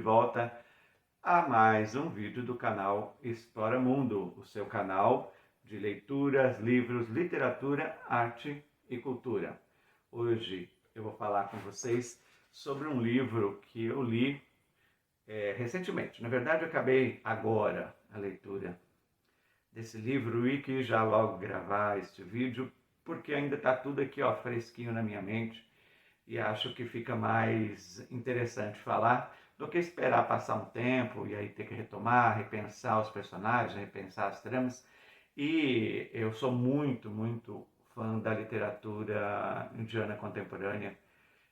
volta a mais um vídeo do canal Explora Mundo, o seu canal de leituras, livros, literatura, arte e cultura. Hoje eu vou falar com vocês sobre um livro que eu li recentemente. Na verdade, eu acabei agora a leitura desse livro e que já logo gravar este vídeo, porque ainda está tudo aqui fresquinho na minha mente e acho que fica mais interessante falar do que esperar passar um tempo e aí ter que retomar, repensar os personagens, repensar as tramas. E eu sou muito fã da literatura indiana contemporânea.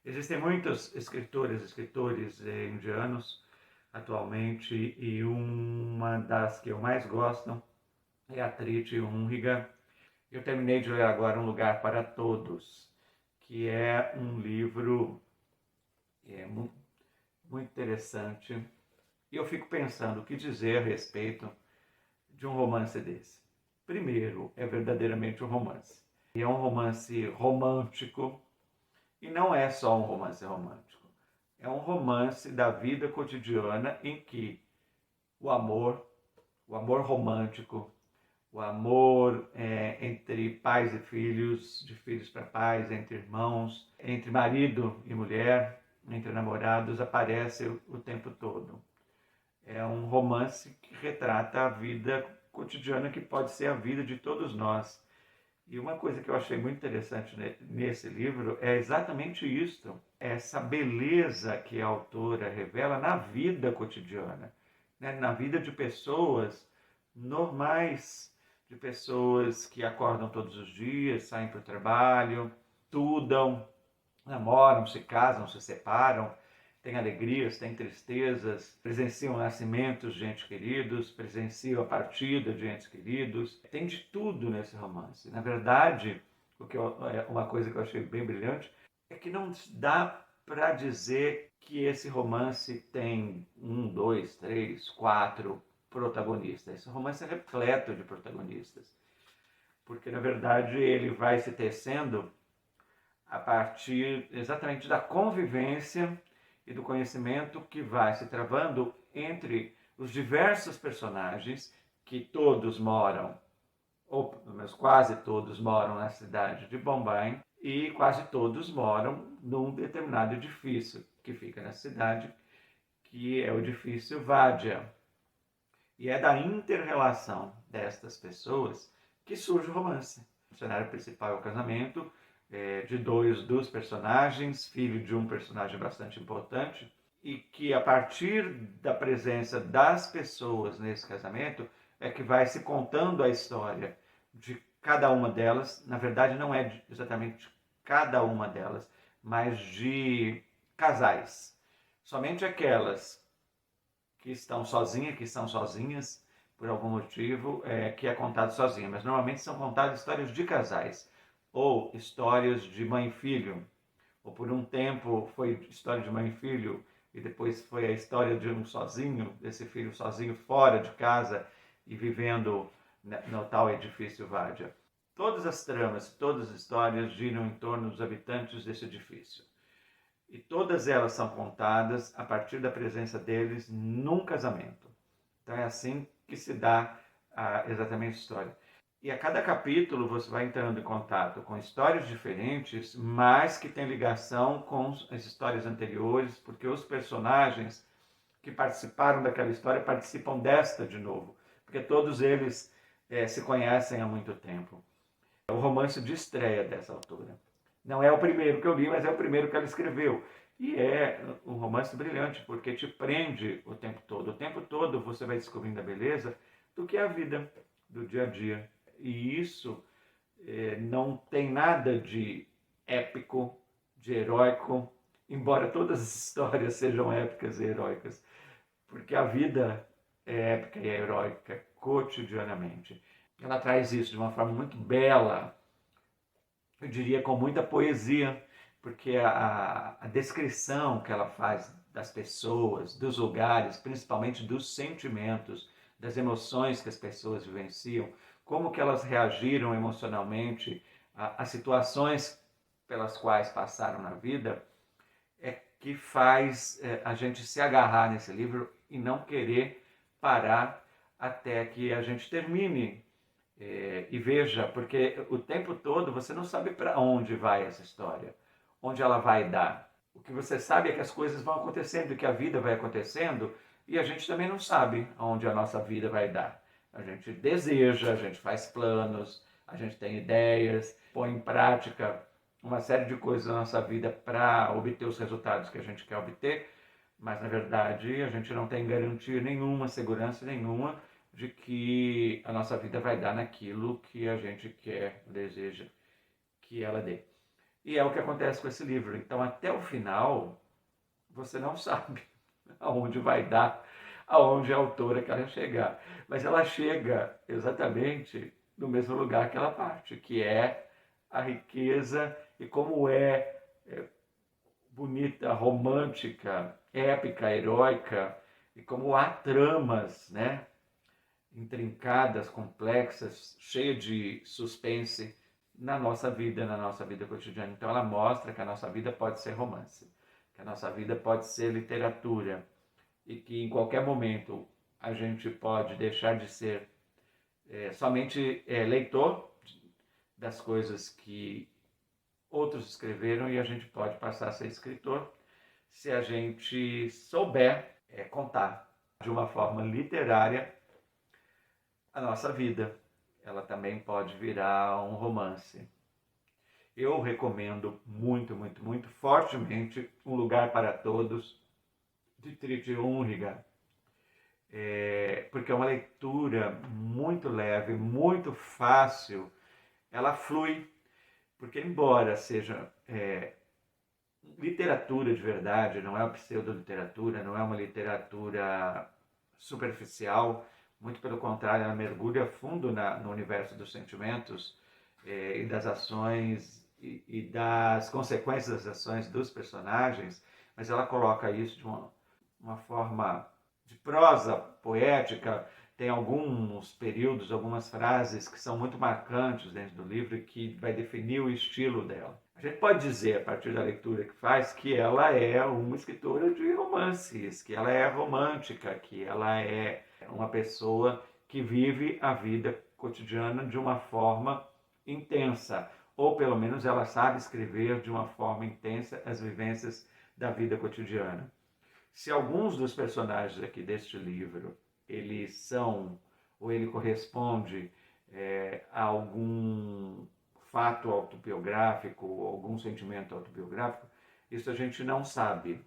Existem muitos escritores indianos atualmente e uma das que eu mais gosto é a Triti Unriga. Eu terminei de ler agora Um Lugar para Todos, que é um livro muito interessante. E eu fico pensando o que dizer a respeito de um romance desse. Primeiro, é verdadeiramente um romance. E é um romance romântico, e não é só um romance romântico. É um romance da vida cotidiana em que o amor romântico, o amor entre pais e filhos, de filhos para pais, entre irmãos, entre marido e mulher, entre namorados, aparece o tempo todo. É um romance que retrata a vida cotidiana, que pode ser a vida de todos nós. E uma coisa que eu achei muito interessante nesse livro é exatamente isso, essa beleza que a autora revela na vida cotidiana, né? Na vida de pessoas normais, de pessoas que acordam todos os dias, saem para o trabalho, estudam, namoram, se casam, se separam, têm alegrias, têm tristezas, presenciam nascimentos de entes queridos, presenciam a partida de entes queridos. Tem de tudo nesse romance. Na verdade, uma coisa que eu achei bem brilhante é que não dá para dizer que esse romance tem 1, 2, 3, 4 protagonistas. Esse romance é repleto de protagonistas, porque na verdade ele vai se tecendo a partir exatamente da convivência e do conhecimento que vai se travando entre os diversos personagens, que todos moram, ou pelo menos quase todos moram na cidade de Bombay, e quase todos moram num determinado edifício que fica na cidade, que é o edifício Vadya. E é da inter-relação destas pessoas que surge o romance. O cenário principal é o casamento de dois dos personagens, filho de um personagem bastante importante, e que a partir da presença das pessoas nesse casamento é que vai se contando a história de cada uma delas. Na verdade, não é exatamente de cada uma delas, mas de casais. Somente aquelas que estão sozinhas por algum motivo, que é contado sozinha. Mas normalmente são contadas histórias de casais, ou histórias de mãe e filho, ou por um tempo foi história de mãe e filho, e depois foi a história de um sozinho, desse filho sozinho fora de casa e vivendo no tal edifício Vadya. Todas as tramas, todas as histórias giram em torno dos habitantes desse edifício. E todas elas são contadas a partir da presença deles num casamento. Então é assim que se dá exatamente a história. E a cada capítulo você vai entrando em contato com histórias diferentes, mas que têm ligação com as histórias anteriores, porque os personagens que participaram daquela história participam desta de novo, porque todos eles se conhecem há muito tempo. É o romance de estreia dessa autora. Não é o primeiro que eu li, mas é o primeiro que ela escreveu. E é um romance brilhante, porque te prende o tempo todo. O tempo todo você vai descobrindo a beleza do que é a vida, do dia a dia. E isso não tem nada de épico, de heróico, embora todas as histórias sejam épicas e heróicas, porque a vida é épica e é heróica cotidianamente. Ela traz isso de uma forma muito bela, eu diria com muita poesia, porque a descrição que ela faz das pessoas, dos lugares, principalmente dos sentimentos, das emoções que as pessoas vivenciam, como que elas reagiram emocionalmente às situações pelas quais passaram na vida, é que faz a gente se agarrar nesse livro e não querer parar até que a gente termine e veja, porque o tempo todo você não sabe para onde vai essa história, onde ela vai dar. O que você sabe é que as coisas vão acontecendo, que a vida vai acontecendo, e a gente também não sabe aonde a nossa vida vai dar. A gente deseja, a gente faz planos, a gente tem ideias, põe em prática uma série de coisas na nossa vida para obter os resultados que a gente quer obter, mas na verdade a gente não tem garantia nenhuma, segurança nenhuma de que a nossa vida vai dar naquilo que a gente quer, deseja que ela dê. E é o que acontece com esse livro. Então, até o final, você não sabe aonde vai dar, aonde a autora quer chegar. Mas ela chega exatamente no mesmo lugar que ela parte, que é a riqueza e como é bonita, romântica, épica, heróica, e como há tramas, né? Intrincadas, complexas, cheia de suspense na nossa vida cotidiana. Então ela mostra que a nossa vida pode ser romance, que a nossa vida pode ser literatura e que em qualquer momento a gente pode deixar de ser somente leitor das coisas que outros escreveram e a gente pode passar a ser escritor se a gente souber contar de uma forma literária a nossa vida. Ela também pode virar um romance. Eu recomendo muito, muito, muito fortemente Um Lugar para Todos, de Triti Unriga, porque é uma leitura muito leve, muito fácil, ela flui, porque embora seja literatura de verdade, não é uma pseudo-literatura, não é uma literatura superficial, muito pelo contrário, ela mergulha fundo no universo dos sentimentos e das ações e das consequências das ações dos personagens, mas ela coloca isso de uma forma de prosa poética. Tem alguns períodos, algumas frases que são muito marcantes dentro do livro e que vai definir o estilo dela. A gente pode dizer, a partir da leitura que faz, que ela é uma escritora de romances, que ela é romântica, que ela é uma pessoa que vive a vida cotidiana de uma forma intensa, ou pelo menos ela sabe escrever de uma forma intensa as vivências da vida cotidiana. Se alguns dos personagens aqui deste livro, eles são, ou ele corresponde a algum fato autobiográfico, algum sentimento autobiográfico, isso a gente não sabe.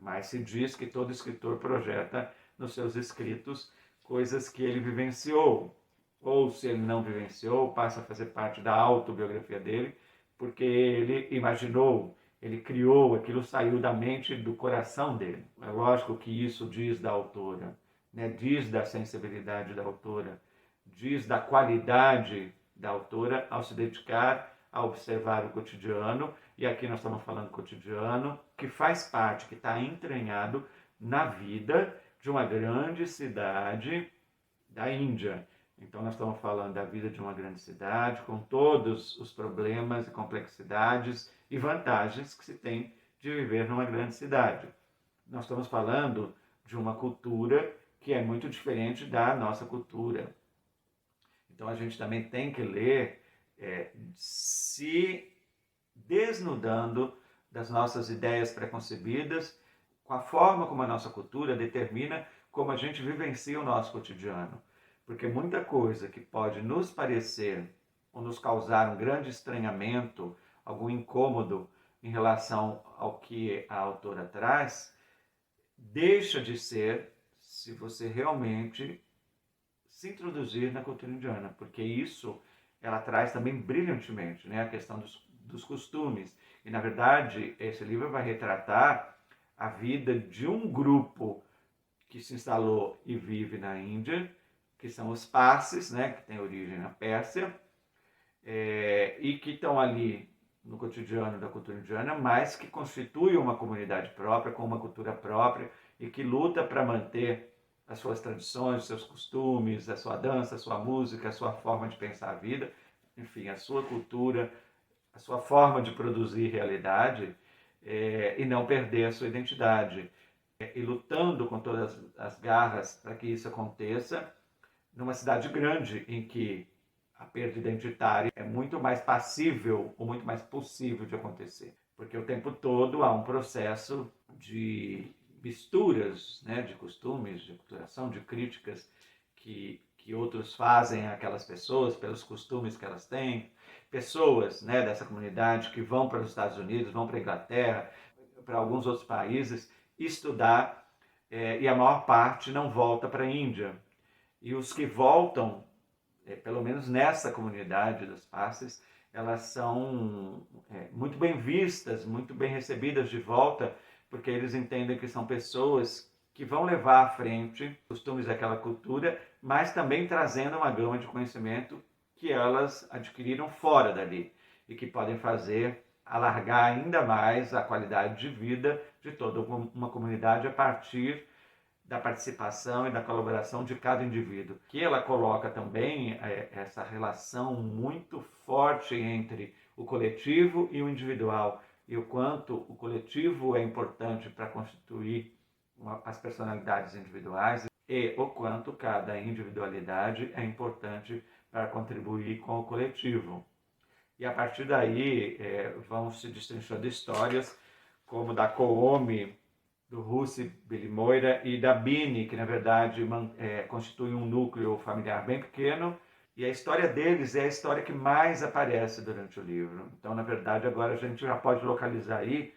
Mas se diz que todo escritor projeta nos seus escritos coisas que ele vivenciou, ou se ele não vivenciou, passa a fazer parte da autobiografia dele, porque ele imaginou, ele criou, aquilo saiu da mente e do coração dele. É lógico que isso diz da autora, né? Diz da sensibilidade da autora, diz da qualidade da autora ao se dedicar a observar o cotidiano, e aqui nós estamos falando cotidiano, que faz parte, que está entranhado na vida de uma grande cidade da Índia. Então nós estamos falando da vida de uma grande cidade, com todos os problemas e complexidades e vantagens que se tem de viver numa grande cidade. Nós estamos falando de uma cultura que é muito diferente da nossa cultura. Então a gente também tem que ler se desnudando das nossas ideias preconcebidas, com a forma como a nossa cultura determina como a gente vivencia o nosso cotidiano. Porque muita coisa que pode nos parecer ou nos causar um grande estranhamento, algum incômodo em relação ao que a autora traz, deixa de ser se você realmente se introduzir na cultura indiana, porque isso ela traz também brilhantemente, né, a questão dos costumes. E, na verdade, esse livro vai retratar a vida de um grupo que se instalou e vive na Índia, que são os Parsis, né, que têm origem na Pérsia, e que estão ali no cotidiano da cultura indiana, mas que constituem uma comunidade própria, com uma cultura própria, e que luta para manter as suas tradições, os seus costumes, a sua dança, a sua música, a sua forma de pensar a vida, enfim, a sua cultura, a sua forma de produzir realidade, e não perder a sua identidade. E lutando com todas as garras para que isso aconteça, numa cidade grande em que a perda identitária é muito mais passível ou muito mais possível de acontecer. Porque o tempo todo há um processo de misturas, né, de costumes, de culturação, de críticas que outros fazem àquelas pessoas pelos costumes que elas têm. Pessoas, né, dessa comunidade que vão para os Estados Unidos, vão para a Inglaterra, para alguns outros países estudar, e a maior parte não volta para a Índia. E os que voltam, pelo menos nessa comunidade dos Parsis, elas são muito bem vistas, muito bem recebidas de volta, porque eles entendem que são pessoas que vão levar à frente os costumes daquela cultura, mas também trazendo uma gama de conhecimento que elas adquiriram fora dali e que podem fazer alargar ainda mais a qualidade de vida de toda uma comunidade a partir da participação e da colaboração de cada indivíduo. Que ela coloca também essa relação muito forte entre o coletivo e o individual, e o quanto o coletivo é importante para constituir as personalidades individuais e o quanto cada individualidade é importante para contribuir com o coletivo. E a partir daí vão se destrinchando histórias como da Koomi, do Russi Belimoira e da Bini, que na verdade constitui um núcleo familiar bem pequeno, e a história deles é a história que mais aparece durante o livro. Então, na verdade, agora a gente já pode localizar aí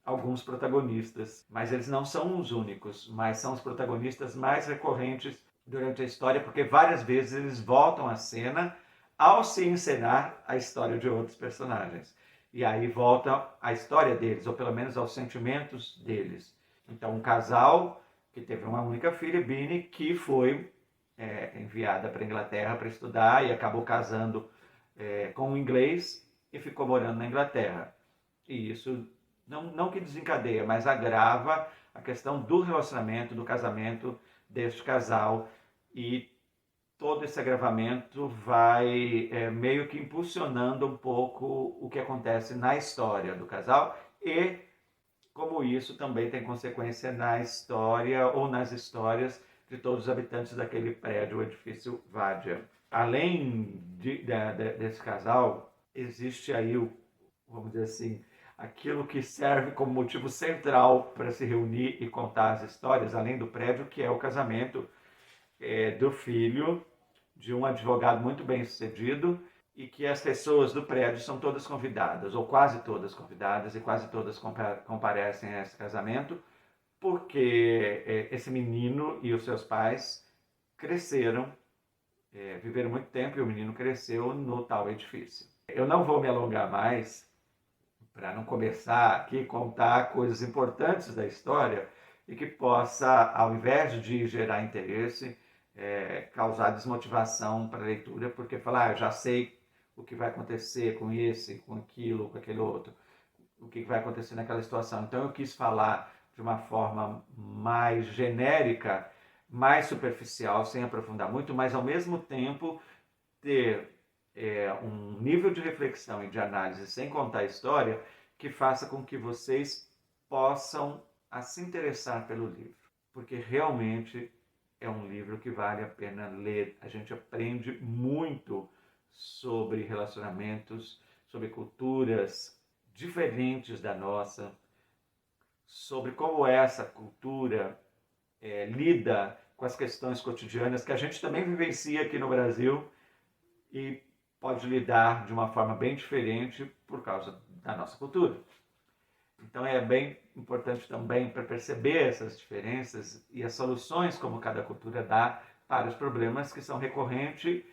alguns protagonistas, mas eles não são os únicos, mas são os protagonistas mais recorrentes durante a história, porque várias vezes eles voltam à cena ao se encenar a história de outros personagens. E aí volta a história deles, ou pelo menos aos sentimentos deles. Então, um casal que teve uma única filha, Bini, que foi enviada para a Inglaterra para estudar e acabou casando com um inglês e ficou morando na Inglaterra. E isso não que desencadeia, mas agrava a questão do relacionamento, do casamento deste casal, e todo esse agravamento vai meio que impulsionando um pouco o que acontece na história do casal e como isso também tem consequência na história ou nas histórias de todos os habitantes daquele prédio, o edifício Vádia. Além desse casal, existe aí, vamos dizer assim, aquilo que serve como motivo central para se reunir e contar as histórias, além do prédio, que é o casamento do filho de um advogado muito bem sucedido, e que as pessoas do prédio são todas convidadas, ou quase todas convidadas, e quase todas comparecem a esse casamento, porque esse menino e os seus pais cresceram, viveram muito tempo, e o menino cresceu no tal edifício. Eu não vou me alongar mais, para não começar aqui a contar coisas importantes da história e que possa, ao invés de gerar interesse, causar desmotivação para a leitura, porque falar, eu já sei o que vai acontecer com esse, com aquilo, com aquele outro, o que vai acontecer naquela situação. Então eu quis falar de uma forma mais genérica, mais superficial, sem aprofundar muito, mas ao mesmo tempo ter um nível de reflexão e de análise sem contar a história que faça com que vocês possam se interessar pelo livro, porque realmente é um livro que vale a pena ler. A gente aprende muito sobre relacionamentos, sobre culturas diferentes da nossa, sobre como essa cultura lida com as questões cotidianas que a gente também vivencia aqui no Brasil e pode lidar de uma forma bem diferente por causa da nossa cultura. Então é bem importante também para perceber essas diferenças e as soluções como cada cultura dá para os problemas que são recorrentes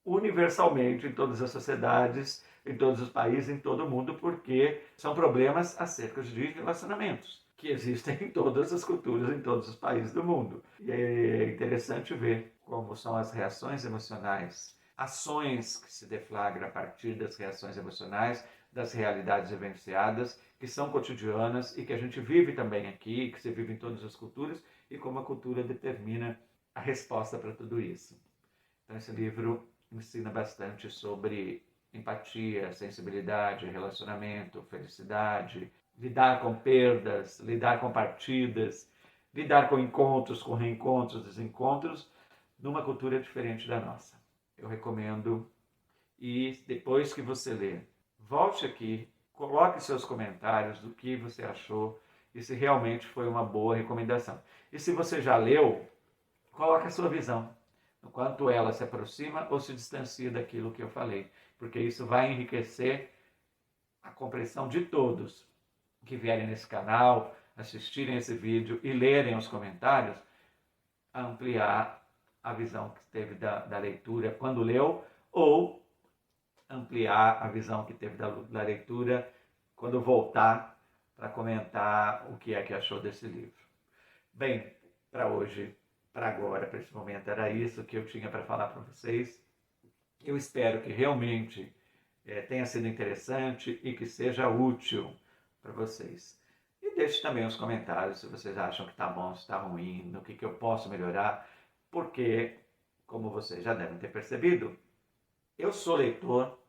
universalmente em todas as sociedades, em todos os países, em todo o mundo, porque são problemas acerca de relacionamentos que existem em todas as culturas, em todos os países do mundo. E é interessante ver como são as reações emocionais, ações que se deflagram a partir das reações emocionais, das realidades vivenciadas, que são cotidianas e que a gente vive também aqui, que se vive em todas as culturas, e como a cultura determina a resposta para tudo isso. Então esse livro ensina bastante sobre empatia, sensibilidade, relacionamento, felicidade, lidar com perdas, lidar com partidas, lidar com encontros, com reencontros, desencontros, numa cultura diferente da nossa. Eu recomendo, e depois que você ler, volte aqui, coloque seus comentários do que você achou e se realmente foi uma boa recomendação. E se você já leu, coloque a sua visão, no quanto ela se aproxima ou se distancia daquilo que eu falei, porque isso vai enriquecer a compreensão de todos que vierem nesse canal, assistirem esse vídeo e lerem os comentários, ampliar a visão que teve da leitura quando leu, ou ampliar a visão que teve da leitura quando voltar para comentar o que é que achou desse livro. Bem, para hoje, para agora, para esse momento, era isso que eu tinha para falar para vocês. Eu espero que realmente tenha sido interessante e que seja útil para vocês. E deixe também os comentários se vocês acham que está bom, se está ruim, no que eu posso melhorar, porque, como vocês já devem ter percebido, eu sou leitor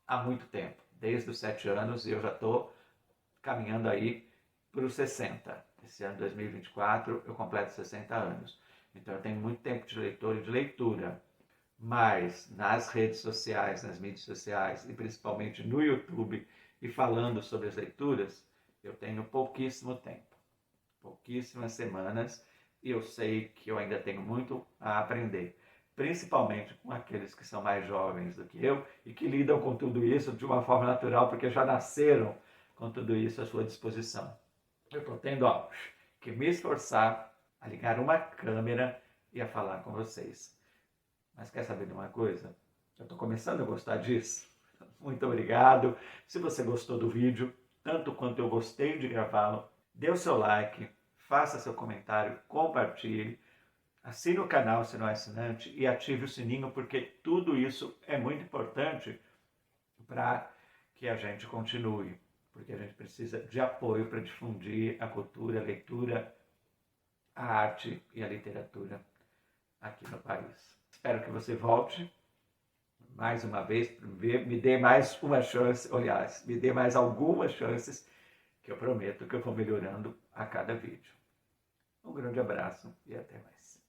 há muito tempo, desde os 7 anos, e eu já estou caminhando aí para os 60. Esse ano 2024 eu completo 60 anos. Então eu tenho muito tempo de leitor e de leitura. Mas nas redes sociais, nas mídias sociais e principalmente no YouTube e falando sobre as leituras, eu tenho pouquíssimo tempo, pouquíssimas semanas, e eu sei que eu ainda tenho muito a aprender, principalmente com aqueles que são mais jovens do que eu e que lidam com tudo isso de uma forma natural, porque já nasceram com tudo isso à sua disposição. Eu estou tendo que me esforçar a ligar uma câmera e a falar com vocês. Mas quer saber de uma coisa? Eu estou começando a gostar disso. Muito obrigado. Se você gostou do vídeo, tanto quanto eu gostei de gravá-lo, dê o seu like, faça seu comentário, compartilhe, assine o canal se não é assinante e ative o sininho, porque tudo isso é muito importante para que a gente continue, porque a gente precisa de apoio para difundir a cultura, a leitura, a arte e a literatura aqui no país. Espero que você volte mais uma vez, me dê mais uma chance, aliás, me dê mais algumas chances, que eu prometo que eu vou melhorando a cada vídeo. Um grande abraço e até mais.